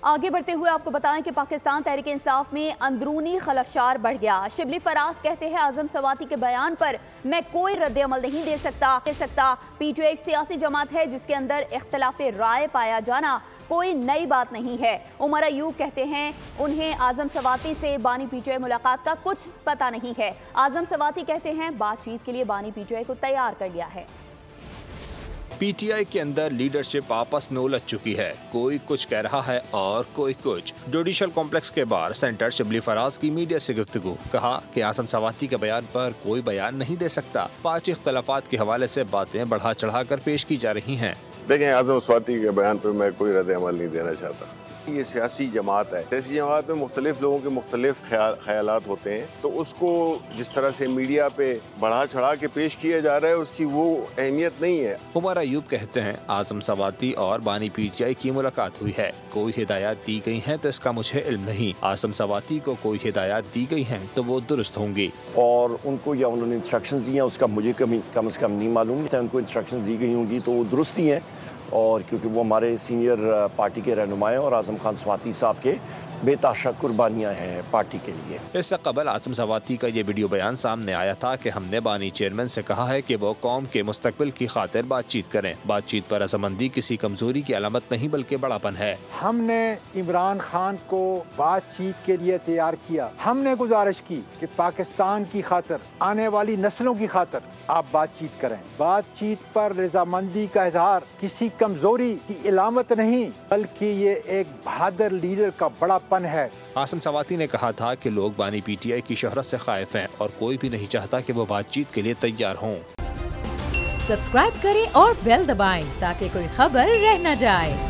आगे बढ़ते हुए आपको बताएं कि पाकिस्तान तहरीक इंसाफ में अंदरूनी खलफशार बढ़ गया। शिबली फराज कहते हैं आजम सवाती के बयान पर मैं कोई रद्द-ए-अमल नहीं दे सकता। पीटीआई एक सियासी जमात है जिसके अंदर इख्तिलाफ राय पाया जाना कोई नई बात नहीं है। उमर अयूब कहते हैं उन्हें आजम सवाती से बानी पीटीआई मुलाकात का कुछ पता नहीं है। आजम सवाती कहते हैं बातचीत के लिए बानी पीटीआई को तैयार कर लिया है। पीटीआई के अंदर लीडरशिप आपस में उलझ चुकी है, कोई कुछ कह रहा है और कोई कुछ। जुडिशल कॉम्प्लेक्स के बाहर सेंटर शिबली फराज की मीडिया से गुफ्तगू, कहा कि आजम सवाती के बयान पर कोई बयान नहीं दे सकता। पार्टी इख्तलाफात के हवाले से बातें बढ़ा चढ़ा कर पेश की जा रही हैं। देखें, आजम सवाती के बयान पर मैं कोई रद्द अमल नहीं देना चाहता। ये सियासी जमात है, सियासी जमात में मुख्तलिफ लोगों के मुख्तलिफ ख्यालात होते हैं, तो उसको जिस तरह से मीडिया पे बढ़ा चढ़ा के पेश किया जा रहा है उसकी वो अहमियत नहीं है। उमर अयूब कहते हैं आजम सवाती और बानी पीटीआई की मुलाकात हुई है, कोई हिदायत दी गई है तो इसका मुझे इल्म नहीं। आजम सवाती को कोई हिदायत दी गई है तो वो दुरुस्त होंगी और उनको या उन्होंने इंस्ट्रक्शंस दी हैं उसका मुझे कम से कम नहीं मालूम था। उनको इंस्ट्रक्शंस दी गई होंगी तो वो दुरुस्त ही हैं, और क्योंकि वो हमारे सीनियर पार्टी के रहनुमा और आजम खान सवाती साहब के बेताशा कुर्बानियाँ हैं पार्टी के लिए। इससे कबल आजम सवाती का ये वीडियो बयान सामने आया था कि हमने बानी चेयरमैन से कहा है कि वो कौम के मुस्तकबिल की खातिर बातचीत करें। बातचीत पर रजामंदी किसी कमजोरी की अलामत नहीं बल्कि बड़ापन है। हमने इमरान खान को बातचीत के लिए तैयार किया। हमने गुजारिश की कि पाकिस्तान की खातिर, आने वाली नस्लों की खातिर आप बातचीत करें। बातचीत पर रजामंदी का इजहार किसी कमजोरी की अलामत नहीं बल्कि ये एक बहादुर लीडर का बड़ापन है। आजम सवाती ने कहा था कि लोग बानी पीटीआई की शोहरत से खाइफ हैं और कोई भी नहीं चाहता कि वो बातचीत के लिए तैयार हों। सब्सक्राइब करें और बेल दबाएं ताकि कोई खबर रह न जाए।